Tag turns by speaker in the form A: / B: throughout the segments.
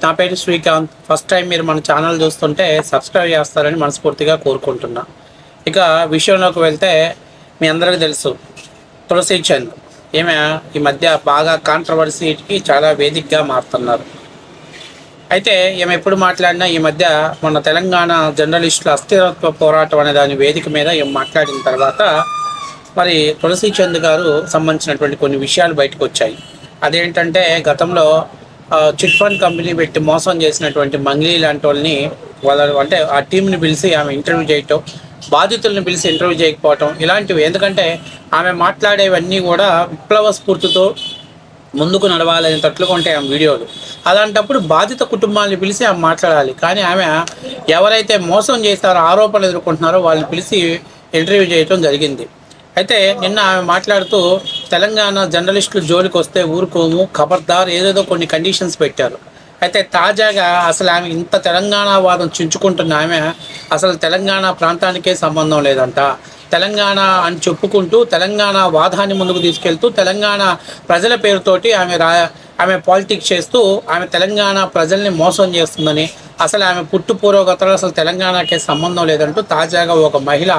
A: నా పేరు Srikanth. First time మీరు మన ఛానల్ చూస్తుంటే సబ్స్క్రైబ్ చేస్తారని మనస్ఫూర్తిగా కోరుకుంటున్నా. ఇక విషయంలోకి వెళ్తే మీ అందరికీ తెలుసు, తులసి చంద్ ఈమె ఈ మధ్య బాగా కాంట్రవర్సీకి చాలా వేదికగా మారుతున్నారు. అయితే ఈమె ఎప్పుడు మాట్లాడినా ఈ మధ్య మొన్న తెలంగాణ జర్నలిస్టుల అస్థిరత్వ పోరాటం అనే దాని వేదిక మీద ఈమె మాట్లాడిన తర్వాత మరి తులసి చంద్ గారు సంబంధించినటువంటి కొన్ని విషయాలు బయటకు వచ్చాయి. అదేంటంటే గతంలో చిట్ ఫండ్ కంపెనీ పెట్టి మోసం చేసినటువంటి మంగ్లీ లాంటి వాళ్ళని అంటే ఆ టీంని పిలిచి ఆమె ఇంటర్వ్యూ చేయటం, బాధితులను పిలిచి ఇంటర్వ్యూ చేయకపోవటం ఇలాంటివి. ఎందుకంటే ఆమె మాట్లాడేవన్నీ కూడా విప్లవ స్ఫూర్తితో ముందుకు నడవాలనేటట్లుగా ఉంటాయి ఆమె వీడియోలు. అలాంటప్పుడు బాధిత కుటుంబాలను పిలిచి ఆమె మాట్లాడాలి. కానీ ఆమె ఎవరైతే మోసం చేస్తారో, ఆరోపణలు ఎదుర్కొంటున్నారో వాళ్ళని పిలిచి ఇంటర్వ్యూ చేయటం జరిగింది. అయితే నిన్న ఆమె మాట్లాడుతూ తెలంగాణ జర్నలిస్టులు జోలికి వస్తే ఊరుకోము, ఖబర్దార్ ఏదేదో కొన్ని కండిషన్స్ పెట్టారు. అయితే తాజాగా అసలు ఆమె ఇంత తెలంగాణ వాదం చించుకుంటున్న ఆమె అసలు తెలంగాణ ప్రాంతానికే సంబంధం లేదంట. తెలంగాణ అని చెప్పుకుంటూ తెలంగాణ వాదాన్ని ముందుకు తీసుకెళ్తూ తెలంగాణ ప్రజల పేరుతోటి ఆమె పాలిటిక్స్ చేస్తూ ఆమె తెలంగాణ ప్రజల్ని మోసం చేస్తుందని, అసలు ఆమె పుట్టు పూర్వగతలు అసలు తెలంగాణకే సంబంధం లేదంటూ తాజాగా ఒక మహిళ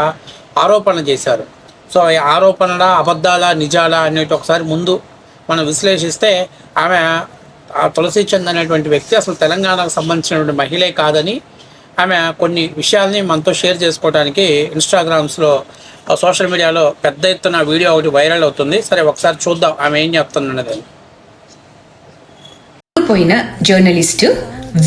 A: ఆరోపణ చేశారు. సో ఈ ఆరోపణల అబద్ధాలా నిజాలా అనేటి ఒకసారి ముందు మనం విశ్లేషిస్తే ఆమె తులసి చంద్ అనేటువంటి వ్యక్తి అసలు తెలంగాణకు సంబంధించినటువంటి మహిళే కాదని ఆమె కొన్ని విషయాల్ని మనతో షేర్ చేసుకోవడానికి ఇన్స్టాగ్రామ్స్లో సోషల్ మీడియాలో పెద్ద ఎత్తున వీడియో ఒకటి వైరల్ అవుతుంది. సరే ఒకసారి చూద్దాం ఆమె ఏం చెప్తున్నది.
B: పోయిన జర్నలిస్టు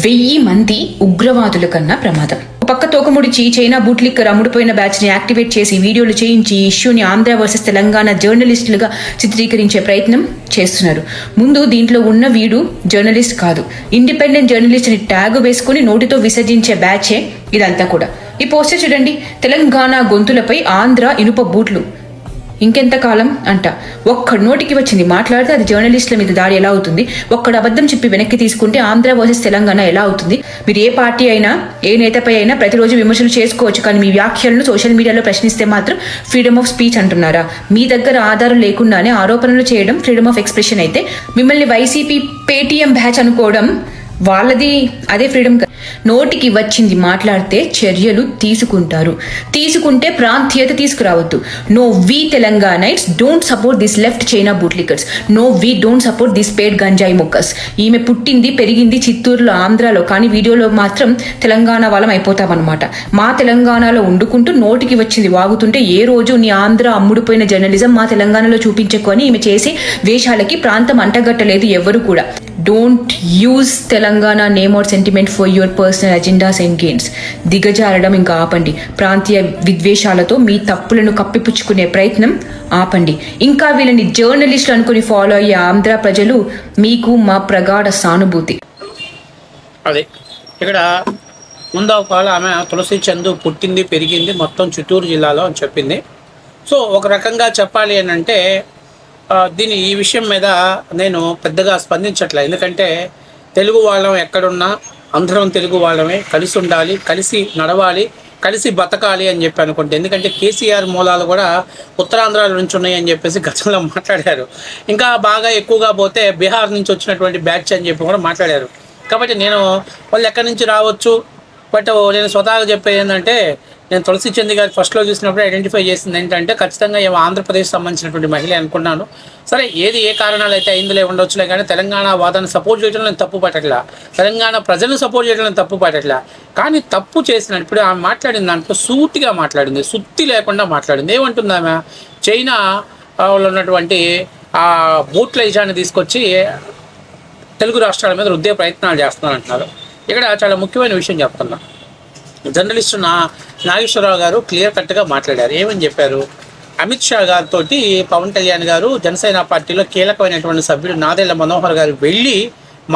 B: 1000 మంది ఉగ్రవాదుల కన్నా ప్రమాదం. పక్క తోకముడిచి చైనా బూట్లిక్కర్ అమ్ముడుపోయిన బ్యాచ్ ని యాక్టివేట్ చేసి వీడియోలు చేయించి ఇష్యూని ఆంధ్ర వర్సెస్ తెలంగాణ జర్నలిస్టులుగా చిత్రీకరించే ప్రయత్నం చేస్తున్నారు. ముందు దీంట్లో ఉన్న వీడు జర్నలిస్ట్ కాదు, ఇండిపెండెంట్ జర్నలిస్ట్ అని ట్యాగ్ వేసుకుని నోటితో విసర్జించే బ్యాచే ఇదంతా కూడా. ఈ పోస్టర్ చూడండి, తెలంగాణ గొంతులపై ఆంధ్ర ఇనుప బూట్లు, ఇంకెంతకాలం అంట. ఒక్కడు నోటికి వచ్చింది మాట్లాడితే అది జర్నలిస్టుల మీద దాడి ఎలా అవుతుంది? ఒక్కడు అబద్ధం చెప్పి వెనక్కి తీసుకుంటే ఆంధ్ర వర్సెస్ తెలంగాణ ఎలా అవుతుంది? మీరు ఏ పార్టీ అయినా ఏ నేతపై అయినా ప్రతిరోజు విమర్శలు చేసుకోవచ్చు, కానీ మీ వ్యాఖ్యలను సోషల్ మీడియాలో ప్రశ్నిస్తే మాత్రం ఫ్రీడమ్ ఆఫ్ స్పీచ్ అంటున్నారా? మీ దగ్గర ఆధారం లేకుండానే ఆరోపణలు చేయడం ఫ్రీడమ్ ఆఫ్ ఎక్స్ప్రెషన్ అయితే మిమ్మల్ని వైసీపీ పేటీఎం బ్యాచ్ అనుకోవడం వాళ్ళది అదే ఫ్రీడమ్. నోటికి వచ్చింది మాట్లాడితే చర్యలు తీసుకుంటే ప్రాంతీయత తీసుకురావద్దు. No, we Telanganites don't support this left China bootlickers. No, we don't support this paid గంజాయి ముక్కస్. ఈమె పుట్టింది పెరిగింది చిత్తూరులో, ఆంధ్రాలో, కానీ వీడియోలో మాత్రం తెలంగాణ వాళ్ళం అయిపోతామన్నమాట. మా తెలంగాణలో వండుకుంటూ నోటికి వచ్చింది వాగుతుంటే ఏ రోజు నీ ఆంధ్ర అమ్ముడుపోయిన జర్నలిజం మా తెలంగాణలో చూపించుకొని ఈమె చేసే వేషాలకి ప్రాంతం అంటగట్టలేదు ఎవరు కూడా. Don't use Telangana name or sentiment for your personal agendas and gains. దిగజారడం ఇంకా ఆపండి. ప్రాంతీయ విద్వేషాలతో మీ తప్పులను కప్పిపుచ్చుకునే ప్రయత్నం ఆపండి. ఇంకా వీళ్ళని జర్నలిస్టులు అనుకుని ఫాలో అయ్యే ఆంధ్ర ప్రజలు మీకు మా ప్రగాఢ సానుభూతి.
A: అదే ఇక్కడ ముందు ఒకవేళ ఆమె తులసి చంద్ పుట్టింది పెరిగింది మొత్తం చిత్తూరు జిల్లాలో అని చెప్పింది. సో ఒక రకంగా చెప్పాలి అని అంటే ఈ విషయం మీద నేను పెద్దగా స్పందించట్లేదు. ఎందుకంటే తెలుగు వాళ్ళం ఎక్కడున్నా అందరం తెలుగు వాళ్ళమే, కలిసి ఉండాలి, కలిసి నడవాలి, కలిసి బతకాలి అని చెప్పి అనుకుంటే. ఎందుకంటే కేసీఆర్ మూలాలు కూడా ఉత్తరాంధ్రాల నుంచి ఉన్నాయి అని చెప్పేసి గతంలో మాట్లాడారు. ఇంకా బాగా ఎక్కువగా పోతే బీహార్ నుంచి వచ్చినటువంటి బ్యాచ్ అని చెప్పి కూడా మాట్లాడారు. కాబట్టి నేను వాళ్ళు ఎక్కడి నుంచి రావచ్చు, బట్ నేను స్వతహాగా చెప్పేది ఏంటంటే నేను తులసి చంద్ గారు ఫస్ట్లో చూసినప్పుడు ఐడెంటిఫై చేసింది ఏంటంటే ఖచ్చితంగా ఏమో ఆంధ్రప్రదేశ్ సంబంధించినటువంటి మహిళ అనుకున్నాను. సరే ఏ కారణాలు అయితే అయిందులే ఉండొచ్చులే, కానీ తెలంగాణ వాదాన్ని సపోర్ట్ చేయడం నేను తప్పు పట్టట్లా, తెలంగాణ ప్రజలను సపోర్ట్ చేయడం నేను తప్పు పట్టట్లా. కానీ తప్పు చేసిన ఇప్పుడు ఆమె మాట్లాడిన దాంట్లో సూటిగా మాట్లాడింది, సుత్తి లేకుండా మాట్లాడింది. ఏమంటుంది ఆమె? చైనా వాళ్ళు ఉన్నటువంటి ఆ బూట్ల ఇజాన్ని తీసుకొచ్చి తెలుగు రాష్ట్రాల మీద రుద్దే ప్రయత్నాలు చేస్తున్నారంటున్నారు. ఇక్కడ చాలా ముఖ్యమైన విషయం చెప్తున్నా. జర్నలిస్టు నాగేశ్వరరావు గారు క్లియర్ కట్గా మాట్లాడారు. ఏమని చెప్పారు? అమిత్ షా గారితో పవన్ కళ్యాణ్ గారు జనసేన పార్టీలో కీలకమైనటువంటి సభ్యుడు నాదెళ్ల మనోహర్ గారు వెళ్ళి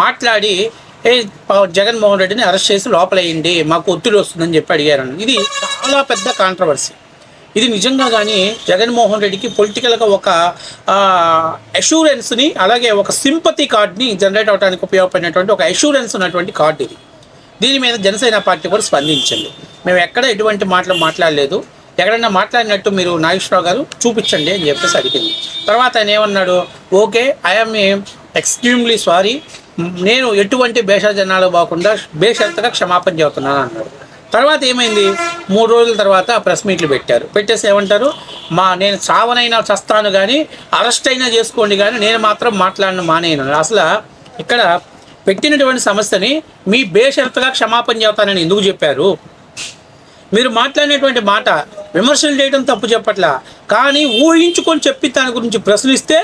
A: మాట్లాడి జగన్మోహన్ రెడ్డిని అరెస్ట్ చేసి లోపలేయండి, మాకు ఒత్తిడి వస్తుందని చెప్పి అడిగారు. ఇది చాలా పెద్ద కాంట్రవర్సీ. ఇది నిజంగా కానీ జగన్మోహన్ రెడ్డికి పొలిటికల్గా ఒక అష్యూరెన్స్ని, అలాగే ఒక సింపతి కార్డ్ని జనరేట్ అవడానికి ఉపయోగపడినటువంటి ఒక అష్యూరెన్స్ ఉన్నటువంటి కార్డు ఇది. దీని మీద జనసేన పార్టీ కూడా స్పందించండి. మేము ఎక్కడ ఎటువంటి మాటలు మాట్లాడలేదు, ఎక్కడన్నా మాట్లాడినట్టు మీరు నాగేశ్వరరావు గారు చూపించండి అని చెప్పేసి అడిగింది. తర్వాత ఆయన ఏమన్నాడు? ఓకే, ఐఎమ్ ఎక్స్ట్రీమ్లీ సారీ, నేను ఎటువంటి భేషజనాలు పోకుండా బేషరతుగా క్షమాపణ చెబుతున్నాను అన్నాడు. తర్వాత ఏమైంది, 3 రోజుల తర్వాత ప్రెస్ మీట్లు పెట్టేసి ఏమంటారు, నేను చావనైనా చస్తాను కానీ అరెస్ట్ అయినా చేసుకోండి కానీ నేను మాత్రం మాట్లాడిన మానేయను. అసలు ఇక్కడ పెట్టినటువంటి సమస్యని మీ బేషరతుగా క్షమాపణ చెబుతానని ఎందుకు చెప్పారు? మీరు మాట్లాడినటువంటి మాట విమర్శలు చేయడం తప్పు చెప్పట్లా, కానీ ఊహించుకొని చెప్పి దాని గురించి ప్రశ్నిస్తే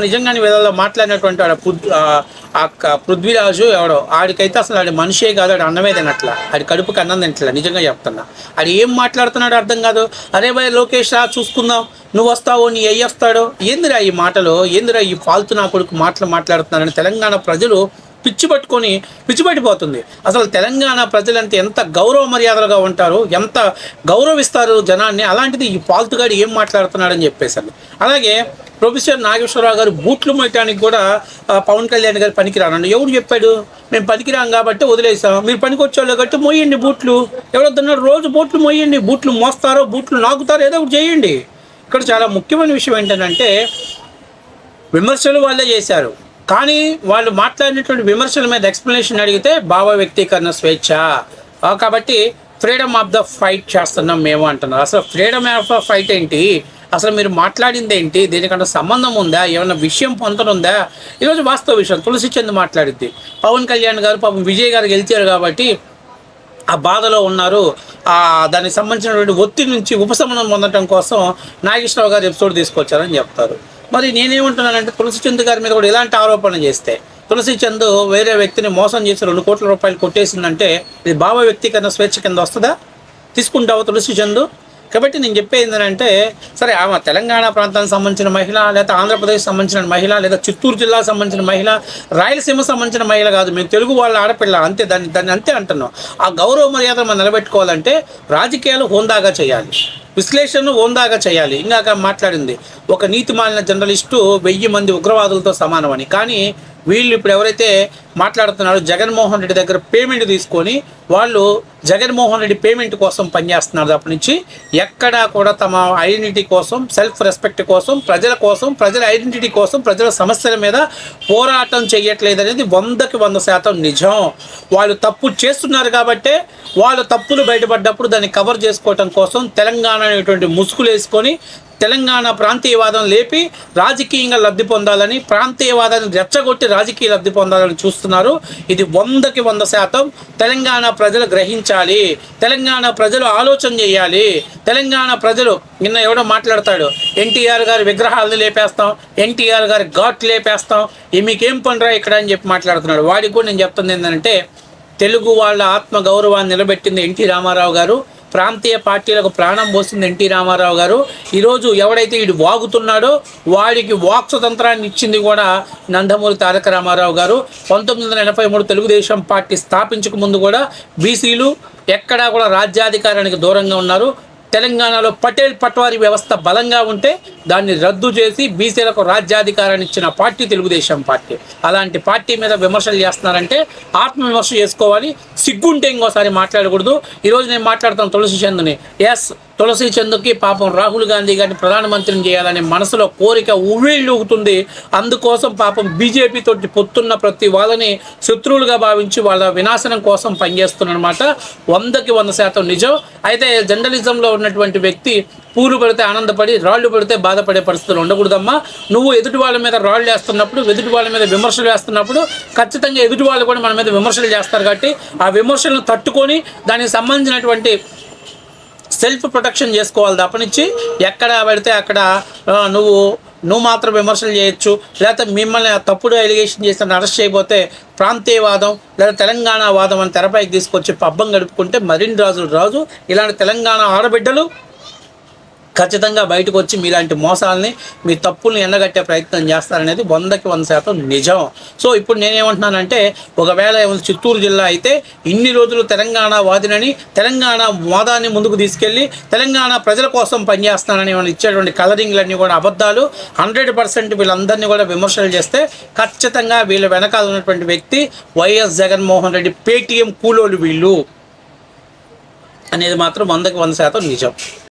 A: నిజంగానే వీళ్ళలో మాట్లాడినటువంటి పృథ్వీరాజు ఎవడో ఆడికైతే అసలు ఆడి మనిషే కాదు, ఆడి అన్నమే తినట్లా, ఆడి కడుపుకి అన్నం తినట్లా. నిజంగా చెప్తున్నా, ఆడు ఏం మాట్లాడుతున్నాడో అర్థం కాదు. అరే భయ్ లోకేష్ రా చూసుకుందాం, నువ్వు వస్తావో నీ అయ్యి వస్తాడో, ఏందిరా ఈ మాటలు, ఏందిరా ఈ ఫాల్తు నా కొడుకు మాట్లాడుతున్నారని తెలంగాణ ప్రజలు పిచ్చిపట్టిపోతుంది. అసలు తెలంగాణ ప్రజలంటే ఎంత గౌరవ మర్యాదలుగా ఉంటారు, ఎంత గౌరవిస్తారు జనాన్ని, అలాంటిది ఈ ఫాల్తుగాడు ఏం మాట్లాడుతున్నాడని చెప్పేసాను. అలాగే ప్రొఫెసర్ నాగేశ్వరరావు గారు బూట్లు మోయటానికి కూడా పవన్ కళ్యాణ్ గారు పనికిరానండి. ఎవడు చెప్పాడు? మేము పనికిరాం కాబట్టి వదిలేసాం, మీరు పనికొచ్చేవాళ్ళు కాబట్టి మోయండి బూట్లు. ఎవరొద్దన్నారు, రోజు బూట్లు మోయండి, బూట్లు మోస్తారో బూట్లు నాకుతారో ఏదో ఒకటి చేయండి. ఇక్కడ చాలా ముఖ్యమైన విషయం ఏంటంటే విమర్శలు వాళ్ళే చేశారు, కానీ వాళ్ళు మాట్లాడినటువంటి విమర్శల మీద ఎక్స్ప్లెనేషన్ అడిగితే భావ వ్యక్తీకరణ స్వేచ్ఛ కాబట్టి ఫ్రీడమ్ ఆఫ్ ద ఫైట్ చేస్తున్నాం మేము అంటున్నారు. అసలు ఫ్రీడమ్ ఆఫ్ ద ఫైట్ ఏంటి? అసలు మీరు మాట్లాడింది ఏంటి? దీనికన్నా సంబంధం ఉందా? ఏమైనా విషయం పొందనుందా? ఈరోజు వాస్తవ విషయం తులసి చంద్ మాట్లాడిద్ది. పవన్ కళ్యాణ్ గారు పాపం విజయ్ గారు గెలిచారు కాబట్టి ఆ బాధలో ఉన్నారు, దానికి సంబంధించినటువంటి ఒత్తిడి నుంచి ఉపశమనం పొందడం కోసం నాగేశ్వరరావు గారు ఎపిసోడ్ తీసుకొచ్చారని చెప్తారు. మరి నేనేమంటున్నానంటే తులసి చంద్ గారి మీద కూడా ఇలాంటి ఆరోపణ చేస్తే, తులసి చంద్ వేరే వ్యక్తిని మోసం చేసి 2 కోట్ల రూపాయలు కొట్టేసిందంటే ఇది భావ వ్యక్తీకరణ స్వేచ్ఛ కింద వస్తుందా? తీసుకుంటావు తులసి చంద్? కాబట్టి నేను చెప్పేది ఏంటంటే, సరే ఆమె తెలంగాణ ప్రాంతానికి సంబంధించిన మహిళ, లేదా ఆంధ్రప్రదేశ్ సంబంధించిన మహిళ, లేదా చిత్తూరు జిల్లాకు సంబంధించిన మహిళ, రాయలసీమ సంబంధించిన మహిళ కాదు, మేము తెలుగు వాళ్ళ ఆడపిల్ల అంతే. దాన్ని అంతే అంటున్నాం. ఆ గౌరవ మర్యాదలు మనం నిలబెట్టుకోవాలంటే రాజకీయాలు హోందాగా చేయాలి, విశ్లేషణను హోందాగా చేయాలి. ఇందాక మాట్లాడింది ఒక నీతిమాలిన జర్నలిస్టు 1000 మంది ఉగ్రవాదులతో సమానమని. కానీ వీళ్ళు ఇప్పుడు ఎవరైతే మాట్లాడుతున్నారో జగన్మోహన్ రెడ్డి దగ్గర పేమెంట్ తీసుకొని వాళ్ళు జగన్మోహన్ రెడ్డి పేమెంట్ కోసం పనిచేస్తున్నారు తప్ప నుంచి ఎక్కడా కూడా తమ ఐడెంటిటీ కోసం, సెల్ఫ్ రెస్పెక్ట్ కోసం, ప్రజల ఐడెంటిటీ కోసం, ప్రజల సమస్యల మీద పోరాటం చేయట్లేదు అనేది 100% నిజం. వాళ్ళు తప్పు చేస్తున్నారు కాబట్టే వాళ్ళు తప్పులు బయటపడ్డప్పుడు దాన్ని కవర్ చేసుకోవటం కోసం తెలంగాణ అనేటువంటి ముసుగులు వేసుకొని తెలంగాణ ప్రాంతీయవాదం లేపి రాజకీయంగా లబ్ధి పొందాలని, ప్రాంతీయవాదాన్ని రెచ్చగొట్టి రాజకీయ లబ్ధి పొందాలని చూస్తున్నారు. ఇది 100% తెలంగాణ ప్రజలు గ్రహించాలి, తెలంగాణ ప్రజలు ఆలోచన చేయాలి. తెలంగాణ ప్రజలు నిన్న ఎవడో మాట్లాడతాడు, ఎన్టీఆర్ గారి విగ్రహాలను లేపేస్తాం, ఎన్టీఆర్ గారి ఘాట్లు లేపేస్తాం, మీకేం పనిరా ఇక్కడ అని చెప్పి మాట్లాడుతున్నాడు. వాడికి కూడా నేను చెప్తుంది ఏంటంటే, తెలుగు వాళ్ళ ఆత్మ గౌరవాన్ని నిలబెట్టింది ఎన్టీ రామారావు గారు, ప్రాంతీయ పార్టీలకు ప్రాణం పోసింది ఎన్టీ రామారావు గారు. ఈరోజు ఎవడైతే వీడు వాగుతున్నాడో వాడికి వాక్ స్వతంత్రాన్ని ఇచ్చింది కూడా నందమూరి తారక రామారావు గారు. 1983 తెలుగుదేశం పార్టీ స్థాపించక ముందు కూడా బీసీలు ఎక్కడా కూడా రాజ్యాధికారానికి దూరంగా ఉన్నారు. తెలంగాణలో పటేల్ పట్వారీ వ్యవస్థ బలంగా ఉంటే దాన్ని రద్దు చేసి బీసీలకు రాజ్యాధికారాన్ని ఇచ్చిన పార్టీ తెలుగుదేశం పార్టీ. అలాంటి పార్టీ మీద విమర్శలు చేస్తున్నారంటే ఆత్మవిమర్శ చేసుకోవాలి, సిగ్గుంటే ఇంకోసారి మాట్లాడకూడదు. ఈరోజు నేను మాట్లాడుతాను తులసి చంద్ని. తులసి చంద్కి పాపం రాహుల్ గాంధీ గారిని ప్రధానమంత్రిని చేయాలనే మనసులో కోరిక ఉవ్విళ్ళూగుతుంది. అందుకోసం పాపం బీజేపీ తోటి పొత్తున్న ప్రతి వాళ్ళని శత్రువులుగా భావించి వాళ్ళ వినాశనం కోసం పనిచేస్తున్నమాట. 100% నిజం. అయితే జర్నలిజంలో ఉన్నటువంటి వ్యక్తి పూలు పడితే ఆనందపడి, రాళ్ళు పడితే బాధపడే పరిస్థితులు ఉండకూడదమ్మా. నువ్వు ఎదుటి వాళ్ళ మీద రాళ్ళు వేస్తున్నప్పుడు, ఎదుటి వాళ్ళ మీద విమర్శలు వేస్తున్నప్పుడు ఖచ్చితంగా ఎదుటి వాళ్ళు కూడా మన మీద విమర్శలు చేస్తారు. కాబట్టి ఆ విమర్శలను తట్టుకొని దానికి సంబంధించినటువంటి సెల్ఫ్ ప్రొటెక్షన్ చేసుకోవాలి తప్పనిచ్చి ఎక్కడ పడితే అక్కడ నువ్వు మాత్రం విమర్శలు చేయొచ్చు, లేకపోతే మిమ్మల్ని తప్పుడు ఎలిగేషన్ చేసిన అరెస్ట్ చేయబోతే ప్రాంతీయవాదం లేదా తెలంగాణ వాదం అని తెరపైకి తీసుకొచ్చి పబ్బం గడుపుకుంటే మరిన్ని రాజు ఇలాంటి తెలంగాణ ఆడబిడ్డలు ఖచ్చితంగా బయటకు వచ్చి మీలాంటి మోసాలని, మీ తప్పుల్ని ఎండగట్టే ప్రయత్నం చేస్తారనేది 100% నిజం. సో ఇప్పుడు నేనేమంటున్నానంటే, ఒకవేళ చిత్తూరు జిల్లా అయితే ఇన్ని రోజులు తెలంగాణ వాదినని, తెలంగాణ వాదాన్ని ముందుకు తీసుకెళ్ళి తెలంగాణ ప్రజల కోసం పనిచేస్తానని వాళ్ళు ఇచ్చేటువంటి కలరింగ్లన్నీ కూడా అబద్ధాలు. 100% వీళ్ళందరినీ కూడా విమర్శలు చేస్తే ఖచ్చితంగా వీళ్ళ వెనకాల ఉన్నటువంటి వ్యక్తి వైఎస్ జగన్మోహన్ రెడ్డి పేటీఎం కూలోళ్ళు వీళ్ళు అనేది మాత్రం 100% నిజం.